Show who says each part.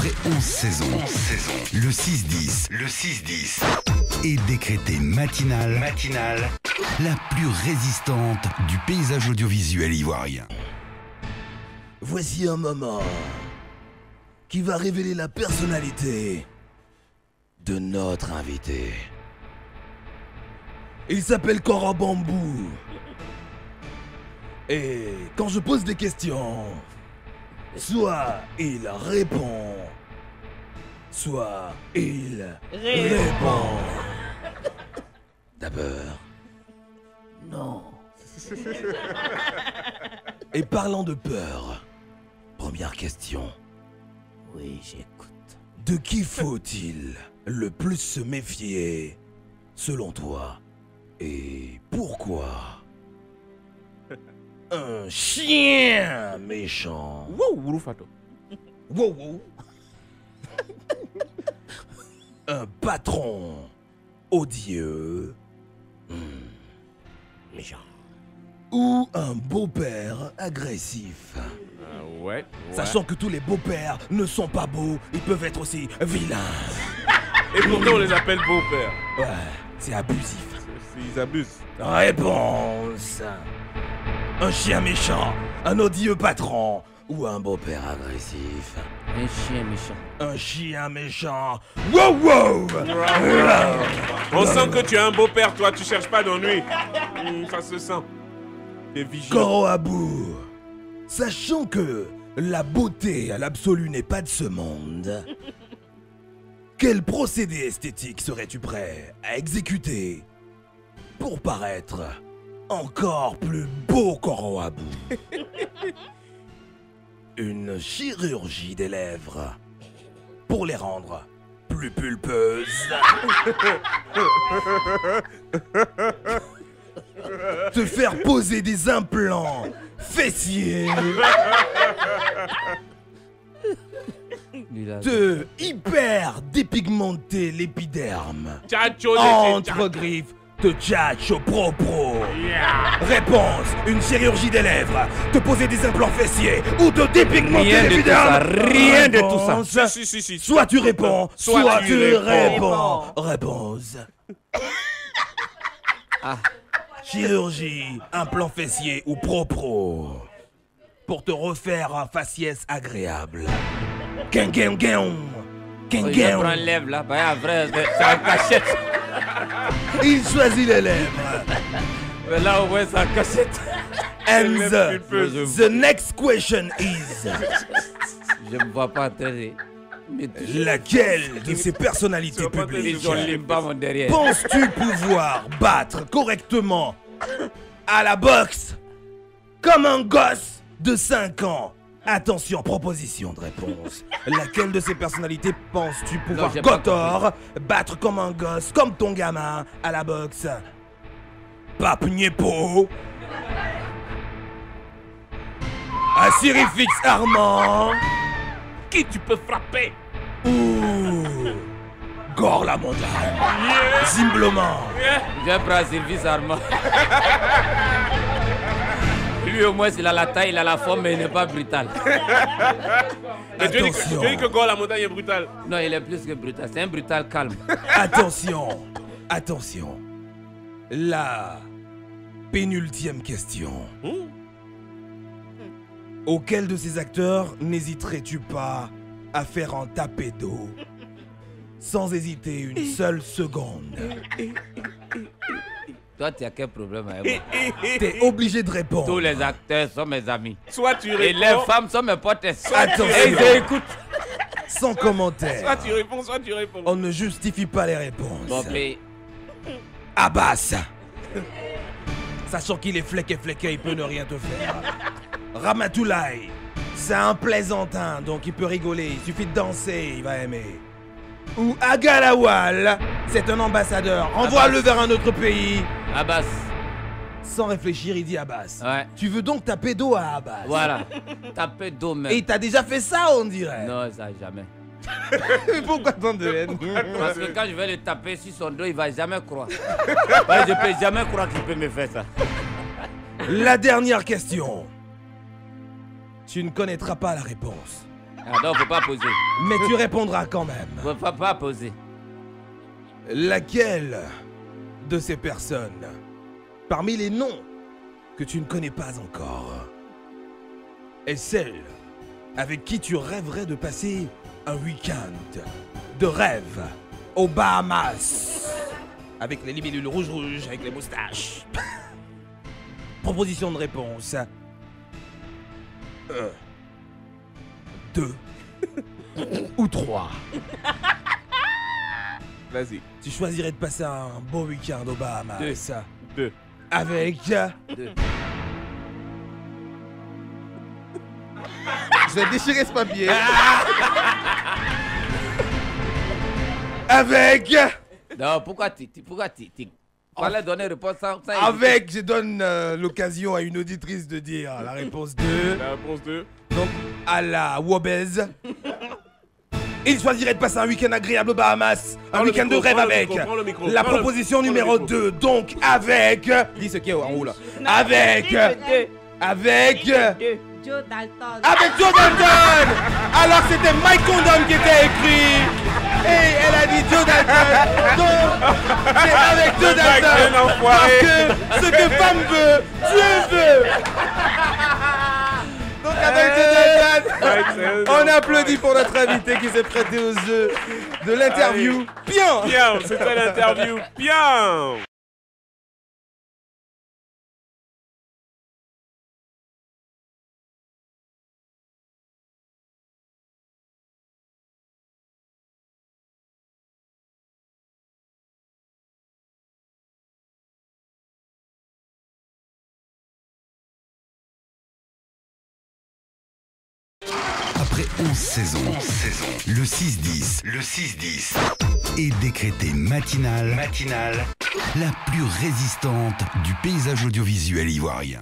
Speaker 1: Après 11 saisons, le 6-10 est décrété matinale, la plus résistante du paysage audiovisuel ivoirien.
Speaker 2: Voici un moment qui va révéler la personnalité de notre invité. Il s'appelle Kora Bambou. Et quand je pose des questions, soit il répond, soit il répond. D'abord, non. Et parlant de peur, première question.
Speaker 3: Oui, j'écoute.
Speaker 2: De qui faut-il le plus se méfier, selon toi? Et pourquoi? Un chien méchant.
Speaker 4: Wow, Wurufato.
Speaker 2: Wow, wow. Un patron odieux.
Speaker 3: Méchant.
Speaker 2: Ou un beau-père agressif.
Speaker 4: Ouais.
Speaker 2: Sachant que tous les beaux-pères ne sont pas beaux, ils peuvent être aussi vilains.
Speaker 4: Et pourtant on les appelle beaux-pères.
Speaker 2: Ouais, c'est abusif.
Speaker 4: Ils abusent.
Speaker 2: Réponse. Un chien méchant, un odieux patron ou un beau-père agressif.
Speaker 3: Un chien méchant.
Speaker 2: Un chien méchant. Wow, wow.
Speaker 4: On sent que tu es un beau-père, toi, tu cherches pas d'ennui. Ça se sent. T'es vigilant.
Speaker 2: Koroabou, sachant que la beauté à l'absolu n'est pas de ce monde, quel procédé esthétique serais-tu prêt à exécuter pour paraître encore plus beau, Koroabou? Une chirurgie des lèvres pour les rendre plus pulpeuses. Te faire poser des implants fessiers. Te hyper dépigmenter l'épiderme. Entre griffes, te tchatcho pro. Réponse, une chirurgie des lèvres, te poser des implants fessiers ou te dépigmenter l'épiderme.
Speaker 3: Rien de tout ça.
Speaker 4: Si.
Speaker 2: Soit tu réponds, soit tu réponds. Réponse. Chirurgie, implant fessier ou pro. Pour te refaire un faciès agréable.
Speaker 3: Je prends lèvres là, bah, vrai, c'est en cachette.
Speaker 2: Il choisit les lèvres.
Speaker 3: Mais là, au moins, c'est en cachette.
Speaker 2: And the next question is...
Speaker 3: Je me vois pas entraîner.
Speaker 2: Laquelle de ces personnalités publiques
Speaker 3: derrière.
Speaker 2: penses-tu pouvoir battre correctement à la boxe comme un gosse de 5 ans? Attention, proposition de réponse. Laquelle de ces personnalités penses-tu pouvoir battre comme un gosse, comme ton gamin, à la boxe? Pape Niepo, Assyrifix Armand,
Speaker 4: Qui tu peux frapper?
Speaker 2: ou Gore la montagne, Zimblement.
Speaker 3: Je prends Sylvie Armand. Lui au moins il a la taille, il a la forme mais il n'est pas brutal.
Speaker 4: Et tu dis que Gore la montagne est brutal?
Speaker 3: Non, il est plus que brutal, c'est un brutal calme.
Speaker 2: Attention. La pénultième question. Auquel de ces acteurs n'hésiterais-tu pas à faire un tapé d'eau sans hésiter une seule seconde?
Speaker 3: Toi, tu as quel problème avec moi?
Speaker 2: T'es obligé de répondre.
Speaker 3: Tous les acteurs sont mes amis.
Speaker 4: Soit tu réponds.
Speaker 3: Et les femmes sont mes potes.
Speaker 2: Attention.
Speaker 3: Et ils écoutent.
Speaker 2: Sans commentaire.
Speaker 4: Soit tu réponds.
Speaker 2: On ne justifie pas les réponses.
Speaker 3: Bon, mais...
Speaker 2: Abbas. Sachant qu'il est flequé, il peut ne rien te faire. Ramatoulaye, c'est un plaisantin, donc il peut rigoler. Il suffit de danser, il va aimer. Ou Agalawal, c'est un ambassadeur. Envoie-le vers un autre pays.
Speaker 3: Abbas.
Speaker 2: Sans réfléchir, il dit Abbas.
Speaker 3: Ouais.
Speaker 2: Tu veux donc taper d'eau à Abbas?
Speaker 3: Voilà. Taper d'eau même.
Speaker 2: Et t'as déjà fait ça, on dirait.
Speaker 3: Non, ça jamais.
Speaker 2: Mais pourquoi tant de haine?
Speaker 3: Parce que quand je vais le taper sur son dos, il va jamais croire. Ouais, je peux jamais croire qu'il peut me faire ça.
Speaker 2: La dernière question. Tu ne connaîtras pas la réponse.
Speaker 3: Ah non, faut pas poser.
Speaker 2: Mais tu répondras quand même.
Speaker 3: Faut pas poser.
Speaker 2: Laquelle de ces personnes, parmi les noms que tu ne connais pas encore, est celle avec qui tu rêverais de passer un week-end de rêve aux Bahamas? Avec les libellules rouges, avec les moustaches. Proposition de réponse. 1, 2 ou 3.
Speaker 4: Vas-y.
Speaker 2: Tu choisirais de passer un beau week-end aux Bahamas.
Speaker 4: 2.
Speaker 2: Avec...
Speaker 5: Je vais déchirer ce papier.
Speaker 2: Avec...
Speaker 3: Non, pourquoi tu fallait donner réponse sans
Speaker 2: Avec, je donne l'occasion à une auditrice de dire la réponse 2.
Speaker 4: La réponse 2.
Speaker 2: Donc, à la Wobez. Il choisirait de passer un week-end agréable aux Bahamas. Un
Speaker 4: Prends le
Speaker 2: week-end de
Speaker 4: micro,
Speaker 2: rêve
Speaker 4: prends le
Speaker 2: avec.
Speaker 4: micro, prends le micro,
Speaker 2: La
Speaker 4: prends le-
Speaker 2: proposition
Speaker 4: prends le
Speaker 2: numéro
Speaker 4: micro.
Speaker 2: 2. Donc, avec...
Speaker 5: Dis ce qui est en haut là.
Speaker 2: Avec... Avec...
Speaker 6: Joe Dalton.
Speaker 2: Avec Joe Dalton. Alors c'était Mike Condon qui était écrit. Et elle a dit Joe Dalton. Donc c'est avec Joe Dalton.
Speaker 4: Quel enfoiré.
Speaker 2: Parce que ce que femme veut, Dieu veut. Donc avec Joe Dalton, on applaudit pour notre invité qui s'est prêté au jeu de l'interview. Bien.
Speaker 4: Bien, c'était l'interview. Bien.
Speaker 1: Après 11 saisons, le 6-10 est décrété matinale, la plus résistante du paysage audiovisuel ivoirien.